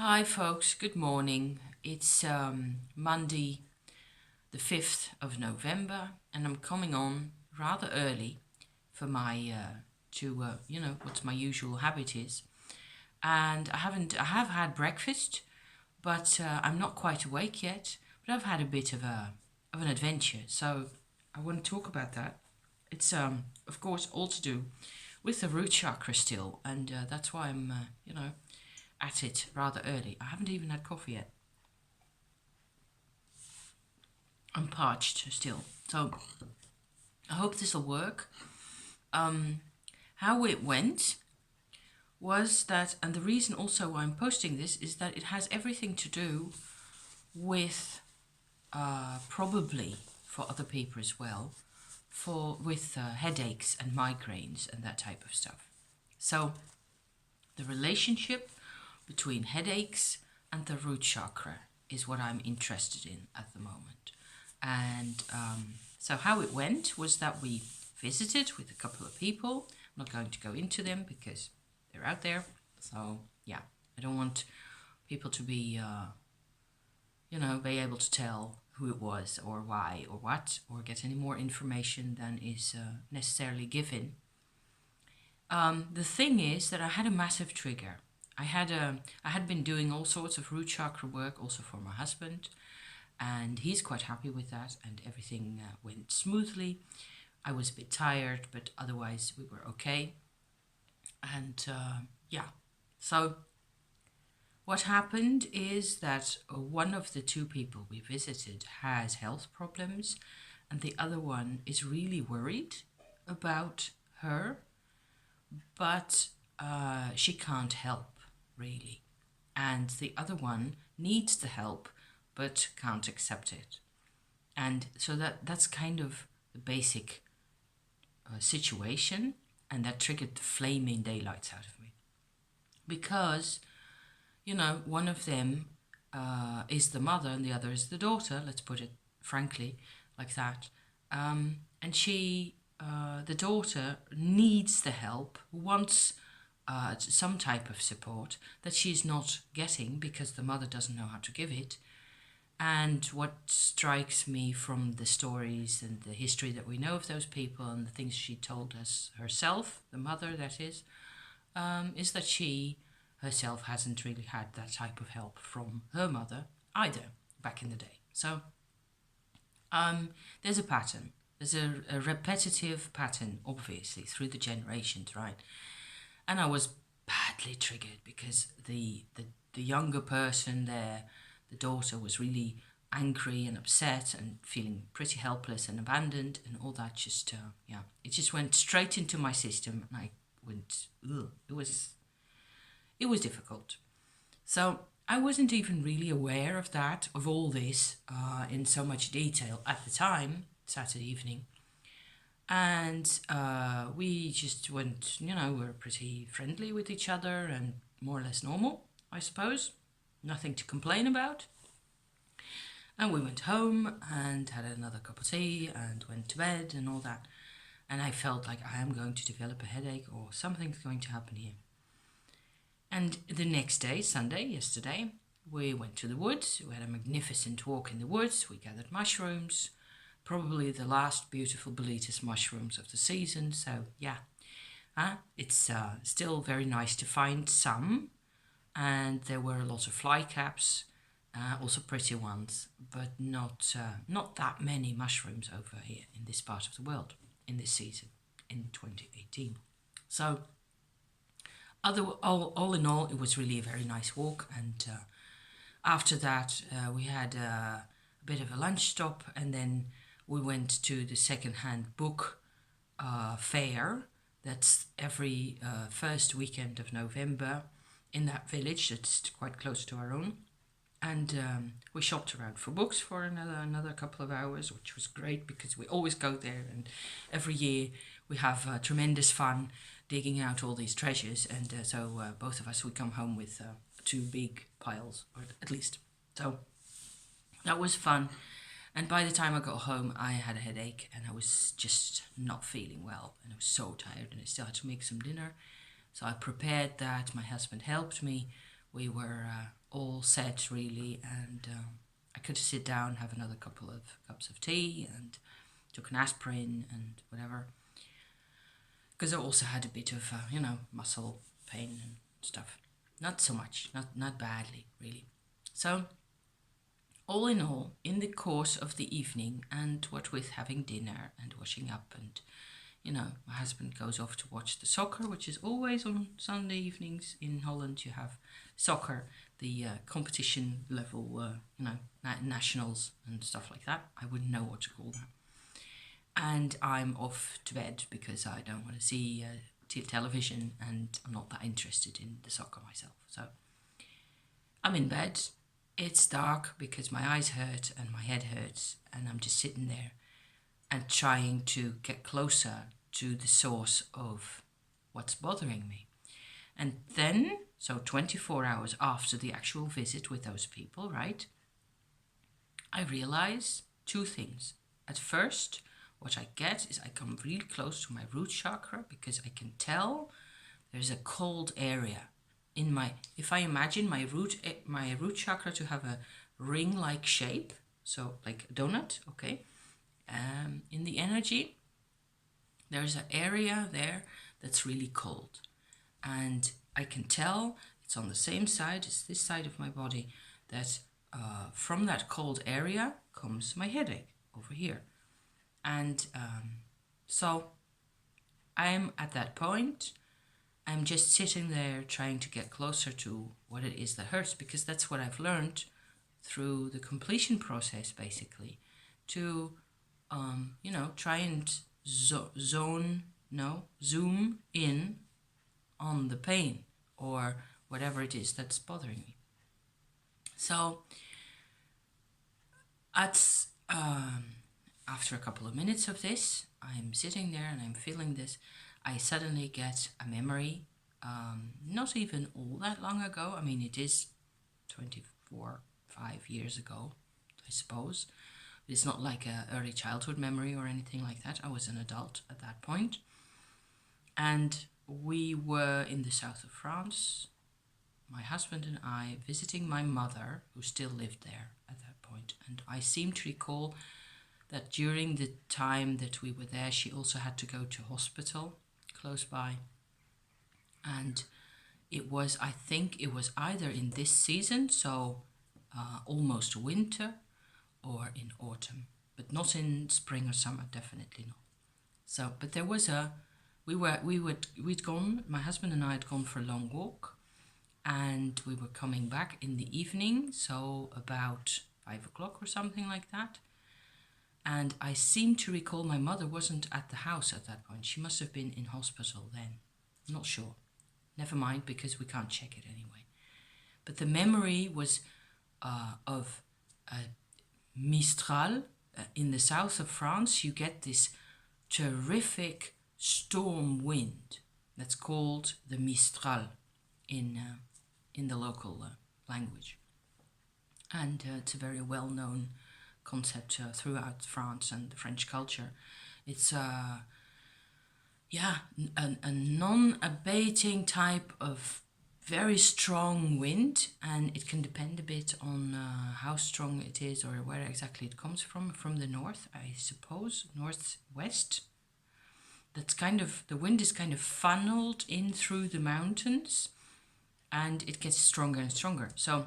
Hi, folks. Good morning. It's Monday, the 5th of November, and I'm coming on rather early for my what my usual habit is. And I have had breakfast, but I'm not quite awake yet. But I've had a bit of an adventure, so I want to talk about that. It's of course all to do with the root chakra still, and that's why I'm at it rather early. I haven't even had coffee yet. I'm parched still. So I hope this will work. How it went was that, and the reason also why I'm posting this is that it has everything to do with probably for other people as well, with headaches and migraines and that type of stuff. So the relationship between headaches and the root chakra is what I'm interested in at the moment. And so how it went was that we visited with a couple of people. I'm not going to go into them because they're out there. So yeah, I don't want people to be, be able to tell who it was or why or what, or get any more information than is necessarily given. The thing is that I had a massive trigger. I had been doing all sorts of root chakra work also for my husband, and he's quite happy with that, and everything went smoothly. I was a bit tired, but otherwise we were okay. And yeah, so what happened is that one of the two people we visited has health problems, and the other one is really worried about her, but she can't help really. And the other one needs the help but can't accept it. And so that's kind of the basic situation, and that triggered the flaming daylights out of me. Because, one of them is the mother and the other is the daughter, let's put it frankly like that. And the daughter needs the help, wants some type of support that she's not getting because the mother doesn't know how to give it. And what strikes me from the stories and the history that we know of those people and the things she told us herself, the mother that is that she herself hasn't really had that type of help from her mother either back in the day. So there's a pattern. There's a repetitive pattern, obviously, through the generations, right? And I was badly triggered because the younger person there, the daughter, was really angry and upset and feeling pretty helpless and abandoned, and all that just, it just went straight into my system, and I went, ugh, it was difficult. So I wasn't even really aware of that, of all this in so much detail at the time, Saturday evening. And we just went, we were pretty friendly with each other and more or less normal, I suppose. Nothing to complain about. And we went home and had another cup of tea and went to bed and all that. And I felt like I am going to develop a headache or something's going to happen here. And the next day, Sunday, yesterday, we went to the woods. We had a magnificent walk in the woods. We gathered mushrooms, probably the last beautiful boletus mushrooms of the season. So yeah, it's still very nice to find some. And there were a lot of fly caps, also pretty ones, but not that many mushrooms over here in this part of the world in this season in 2018. So all in all, it was really a very nice walk. And after that, we had a bit of a lunch stop, and then we went to the second-hand book fair. That's every first weekend of November in that village that's quite close to our own. And we shopped around for books for another couple of hours, which was great because we always go there, and every year we have tremendous fun digging out all these treasures. And so both of us, we come home with two big piles, or at least. So that was fun. And by the time I got home, I had a headache and I was just not feeling well. And I was so tired, and I still had to make some dinner. So I prepared that. My husband helped me. We were all set really, and I could sit down, have another couple of cups of tea, and took an aspirin and whatever. Because I also had a bit of, muscle pain and stuff. Not so much, not badly, really. So, all in all, in the course of the evening, and what with having dinner and washing up, and my husband goes off to watch the soccer, which is always on Sunday evenings in Holland. You have soccer, the competition level, nationals and stuff like that. I wouldn't know what to call that. And I'm off to bed because I don't want to see television, and I'm not that interested in the soccer myself. So I'm in bed. It's dark because my eyes hurt and my head hurts, and I'm just sitting there and trying to get closer to the source of what's bothering me. And then, so 24 hours after the actual visit with those people, right, I realize two things. At first, what I get is I come really close to my root chakra because I can tell there's a cold area in my, if I imagine my root chakra to have a ring-like shape, so like a donut, okay, in the energy, there's an area there that's really cold. And I can tell it's on the same side as this side of my body, that from that cold area comes my headache over here. And so I'm at that point. I'm just sitting there trying to get closer to what it is that hurts, because that's what I've learned through the completion process, basically, to try and zoom in on the pain or whatever it is that's bothering me. So after a couple of minutes of this, I'm sitting there and I'm feeling this. I suddenly get a memory, not even all that long ago. I mean, it is 5 years ago, I suppose. It's not like an early childhood memory or anything like that. I was an adult at that point. And we were in the south of France, my husband and I, visiting my mother, who still lived there at that point. And I seem to recall that during the time that we were there, she also had to go to hospital close by. And I think it was either in this season, so almost winter, or in autumn, but not in spring or summer, definitely not. So, but there was we'd gone, my husband and I had gone for a long walk, and we were coming back in the evening, so about 5 o'clock or something like that. And I seem to recall my mother wasn't at the house at that point. She must have been in hospital then. I'm not sure. Never mind, because we can't check it anyway. But the memory was of Mistral. In the south of France, you get this terrific storm wind that's called the Mistral in the local language. And it's a very well-known concept throughout France and the French culture. It's a non-abating type of very strong wind, and it can depend a bit on how strong it is or where exactly it comes from the north, I suppose, northwest. That's the wind is kind of funneled in through the mountains, and it gets stronger and stronger. So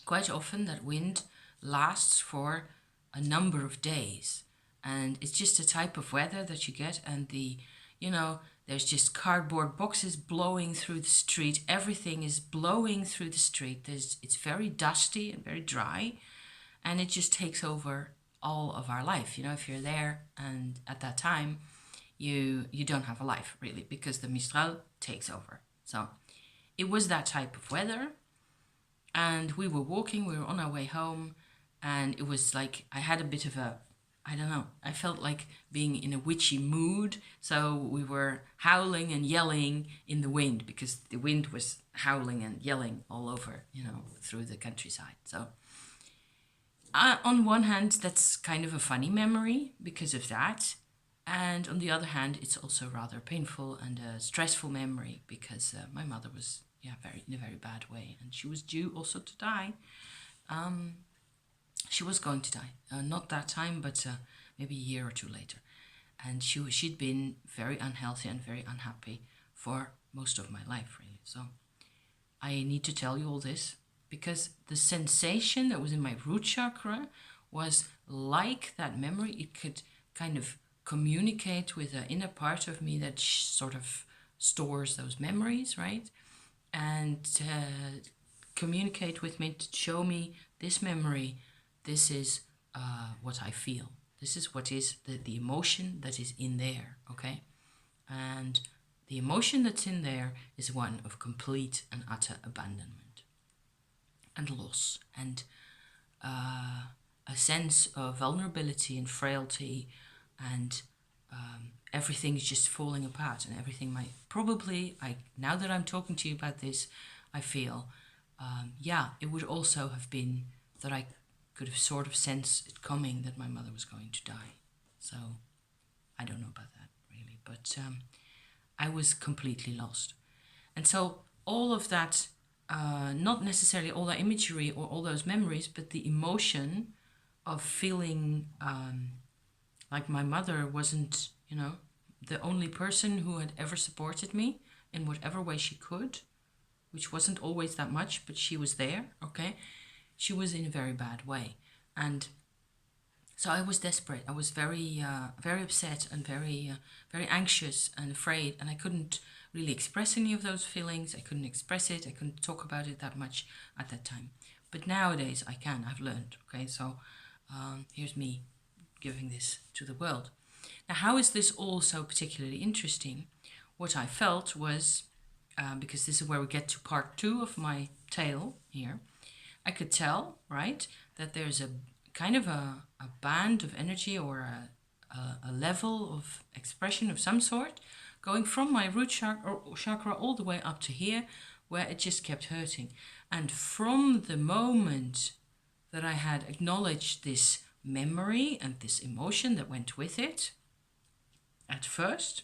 quite often that wind lasts for a number of days, and it's just a type of weather that you get, and there's just cardboard boxes blowing through the street. Everything is blowing through the street. It's very dusty and very dry, and it just takes over all of our life. If you're there and at that time, you don't have a life really, because the Mistral takes over. So it was that type of weather, and we were on our way home, and it was like I had a bit of I felt like being in a witchy mood. So we were howling and yelling in the wind, because the wind was howling and yelling all over, through the countryside. So on one hand, that's kind of a funny memory because of that. And on the other hand, it's also rather painful and a stressful memory because my mother was in a very bad way. And she was due also to die. She was going to die, not that time, but maybe a year or two later. And she'd been very unhealthy and very unhappy for most of my life, really. So I need to tell you all this because the sensation that was in my root chakra was like that memory. It could kind of communicate with an inner part of me that sort of stores those memories, right? And communicate with me to show me this memory. This is what I feel. This is what is the emotion that is in there, okay? And the emotion that's in there is one of complete and utter abandonment and loss and a sense of vulnerability and frailty and everything is just falling apart and everything might probably, now that I'm talking to you about this, I feel, it would also have been that I could have sort of sensed it coming that my mother was going to die. So I don't know about that really, but I was completely lost. And so all of that, not necessarily all that imagery or all those memories, but the emotion of feeling like my mother wasn't, the only person who had ever supported me in whatever way she could, which wasn't always that much, but she was there, okay? She was in a very bad way. And so I was desperate. I was very, very upset and very, very anxious and afraid. And I couldn't really express any of those feelings. I couldn't express it. I couldn't talk about it that much at that time. But nowadays I can. I've learned. Okay, so here's me giving this to the world. Now, how is this all so particularly interesting? What I felt was, because this is where we get to part 2 of my tale here, I could tell, right, that there's a kind of a band of energy or a level of expression of some sort going from my root chakra all the way up to here, where it just kept hurting. And from the moment that I had acknowledged this memory and this emotion that went with it, at first,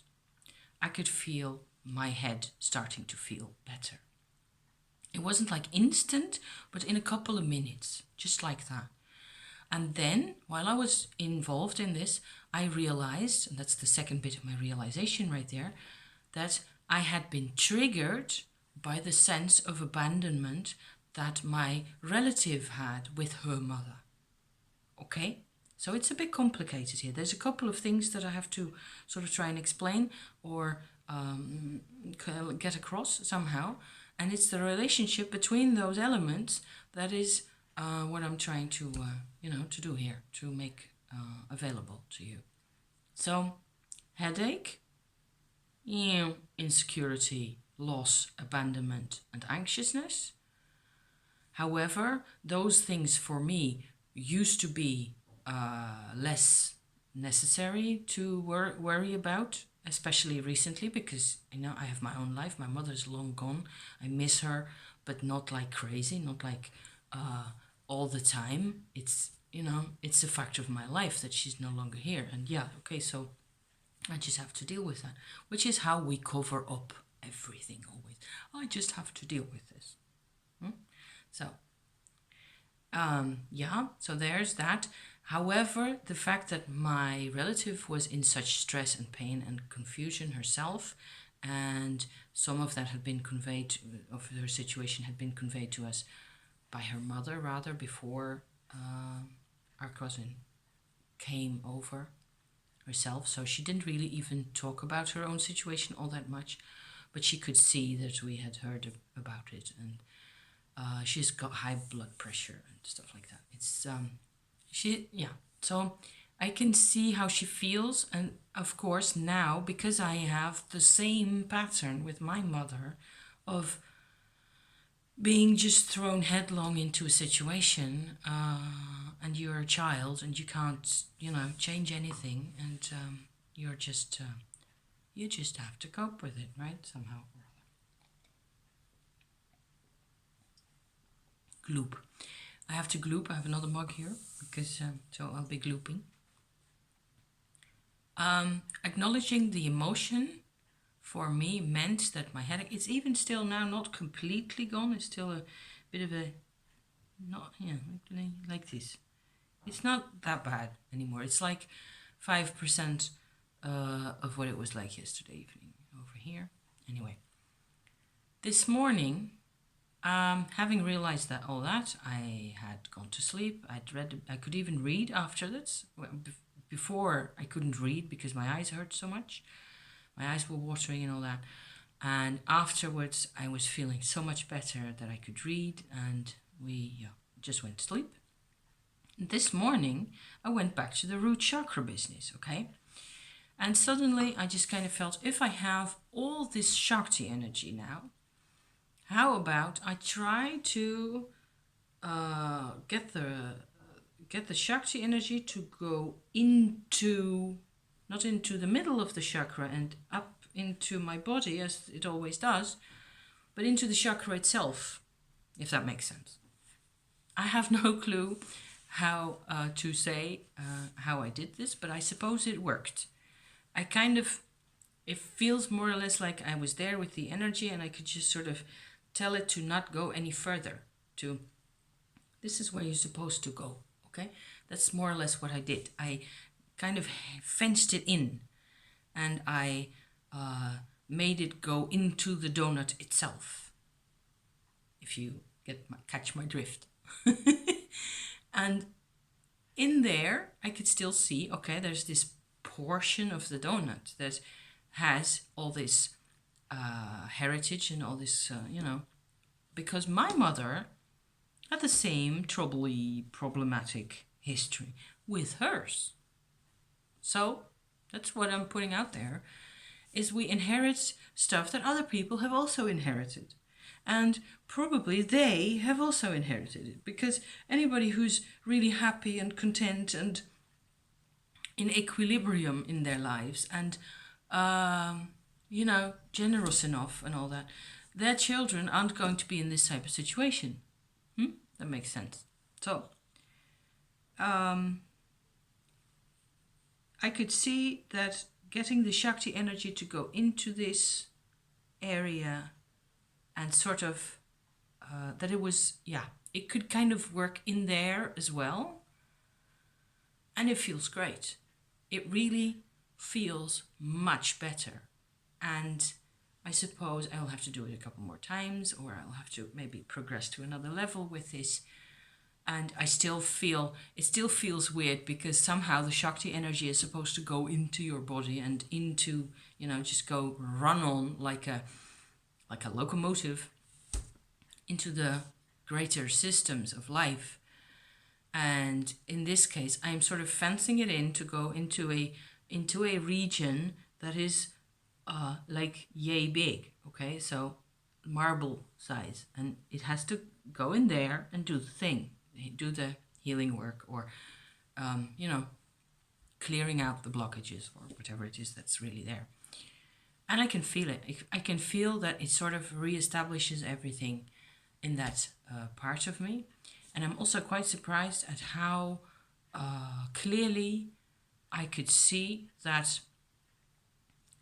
I could feel my head starting to feel better. It wasn't like instant, but in a couple of minutes, just like that. And then, while I was involved in this, I realized, and that's the second bit of my realization right there, that I had been triggered by the sense of abandonment that my relative had with her mother. Okay? So it's a bit complicated here. There's a couple of things that I have to sort of try and explain or get across somehow. And it's the relationship between those elements that is what I'm trying to, to do here, to make available to you. So, headache, insecurity, loss, abandonment, and anxiousness. However, those things for me used to be less necessary to worry about, especially recently, because I have my own life. My mother's long gone. I miss her, but not like crazy, not like all the time. It's it's a fact of my life that she's no longer here. And so I just have to deal with that, which is how we cover up everything always. I just have to deal with this. So so there's that. However, the fact that my relative was in such stress and pain and confusion herself, and some of that had been conveyed, of her situation had been conveyed to us by her mother, rather, before our cousin came over herself. So she didn't really even talk about her own situation all that much, but she could see that we had heard about it, and she's got high blood pressure and stuff like that. It's so I can see how she feels, and of course now, because I have the same pattern with my mother of being just thrown headlong into a situation, and you're a child and you can't change anything, and you just have to cope with it, right, somehow. Gloop. I have to gloop. I have another mug here because so I'll be glooping. Acknowledging the emotion for me meant that my headache, it's even still now not completely gone. It's still a bit of a, not, yeah, like this. It's not that bad anymore. It's like 5% of what it was like yesterday evening over here. Anyway, this morning, having realized that all that, I had gone to sleep. I'd read. I could even read after this. Before I couldn't read because my eyes hurt so much. My eyes were watering and all that. And afterwards, I was feeling so much better that I could read, and we just went to sleep. This morning, I went back to the root chakra business, okay? And suddenly, I just kind of felt, if I have all this Shakti energy now, how about I try to get the Shakti energy to go into, not into the middle of the chakra and up into my body as it always does, but into the chakra itself, if that makes sense. I have no clue how to say how I did this, but I suppose it worked. It feels more or less like I was there with the energy and I could just sort of tell it to not go any further, to this is where you're supposed to go, okay? That's more or less what I did. I kind of fenced it in and I made it go into the donut itself, if you catch my drift. And in there, I could still see, okay, there's this portion of the donut that has all this heritage and all this, because my mother had the same problematic history with hers. So that's what I'm putting out there, is we inherit stuff that other people have also inherited. And probably they have also inherited it, because anybody who's really happy and content and in equilibrium in their lives and, generous enough and all that, their children aren't going to be in this type of situation. That makes sense. So, I could see that getting the Shakti energy to go into this area and sort of that it was, it could kind of work in there as well. And it feels great. It really feels much better. And I suppose I'll have to do it a couple more times, or I'll have to maybe progress to another level with this. And it still feels weird, because somehow the Shakti energy is supposed to go into your body and into, just go run on like a locomotive into the greater systems of life. And in this case, I'm sort of fencing it in to go into a region that is like yay big, okay? So marble size, and it has to go in there and do the thing, do the healing work, or clearing out the blockages or whatever it is that's really there. And I can feel it. I can feel that it sort of reestablishes everything in that part of me. And I'm also quite surprised at how clearly I could see that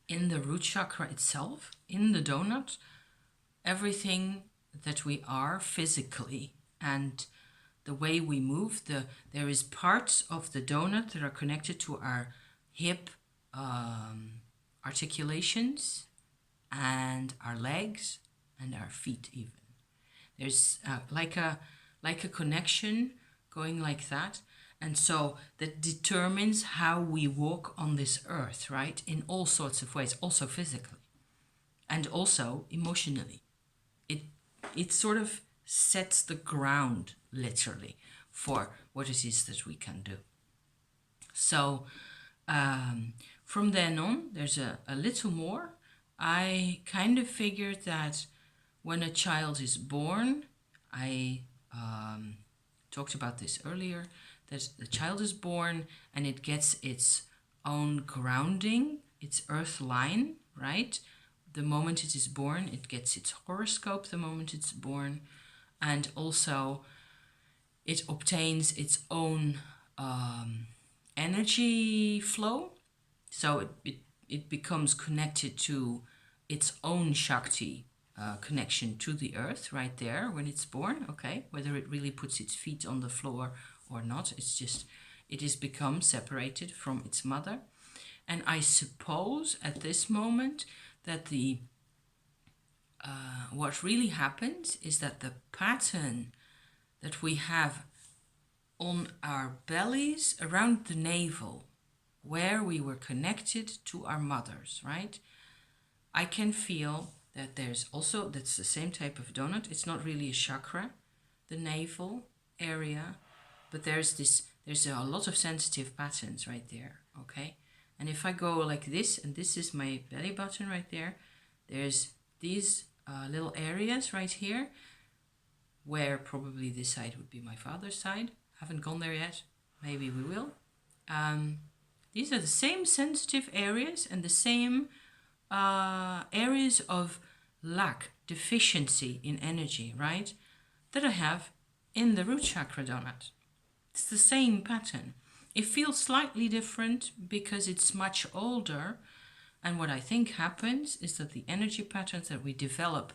in the root chakra itself, in the donut, everything that we are physically and the way we move, there is parts of the donut that are connected to our hip articulations and our legs and our feet even. There's like a connection going like that. And so that determines how we walk on this earth, right? In all sorts of ways, also physically and also emotionally. It sort of sets the ground, literally, for what it is that we can do. So from then on, there's a little more. I kind of figured that when a child is born, I talked about this earlier, that the child is born and it gets its own grounding, its earth line, right? The moment it is born, it gets its horoscope the moment it's born, and also it obtains its own energy flow. So it becomes connected to its own Shakti connection to the earth right there when it's born, okay? Whether it really puts its feet on the floor or not, it's just, it has become separated from its mother. And I suppose at this moment that the what really happens is that the pattern that we have on our bellies around the navel, where we were connected to our mothers, right? I can feel that there's also, that's the same type of donut. It's not really a chakra, the navel area, but there's a lot of sensitive patterns right there, okay? And if I go like this, and this is my belly button right there, there's these little areas right here, where probably this side would be my father's side. Haven't gone there yet. Maybe we will. These are the same sensitive areas and the same areas of lack, deficiency in energy, right? That I have in the root chakra donut. It's the same pattern. It feels slightly different because it's much older. And what I think happens is that the energy patterns that we develop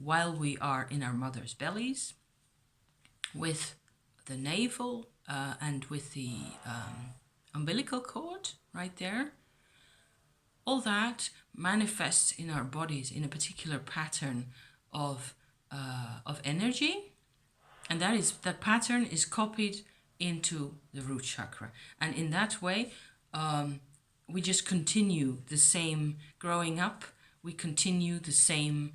while we are in our mother's bellies, with the navel and with the umbilical cord right there, all that manifests in our bodies in a particular pattern of energy, and that pattern is copied into the root chakra, and in that way we just continue the same growing up, we continue the same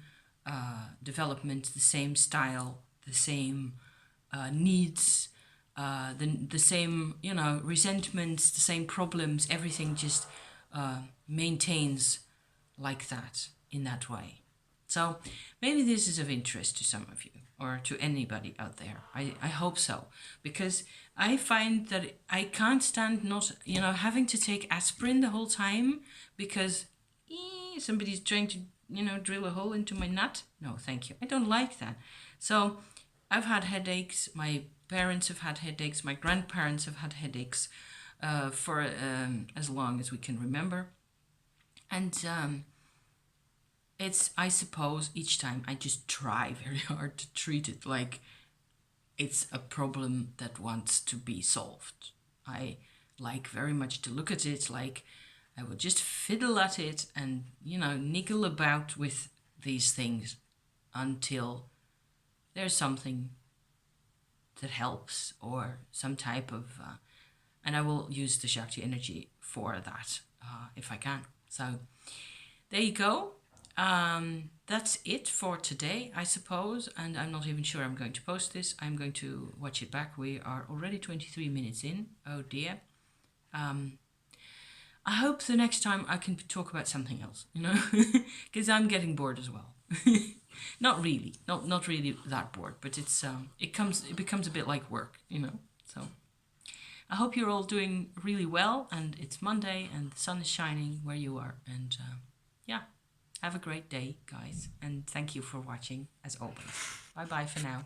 development, the same style, the same needs, the same, resentments, the same problems, everything just maintains like that, in that way. So maybe this is of interest to some of you or to anybody out there. I hope so, because I find that I can't stand not, having to take aspirin the whole time because somebody's trying to, drill a hole into my nut. No, thank you. I don't like that. So I've had headaches. My parents have had headaches. My grandparents have had headaches for as long as we can remember. And it's, I suppose, each time I just try very hard to treat it like it's a problem that wants to be solved. I like very much to look at it like I would just fiddle at it and, niggle about with these things until there's something that helps or some type of, and I will use the Shakti energy for that if I can. So there you go. That's it for today, I suppose, and I'm not even sure I'm going to post this. I'm going to watch it back. We are already 23 minutes in. Oh dear. I hope the next time I can talk about something else, because I'm getting bored as well. Not really, not really that bored, but it's it becomes a bit like work, So I hope you're all doing really well, and it's Monday and the sun is shining where you are, and yeah, have a great day, guys, and thank you for watching as always. Bye bye for now.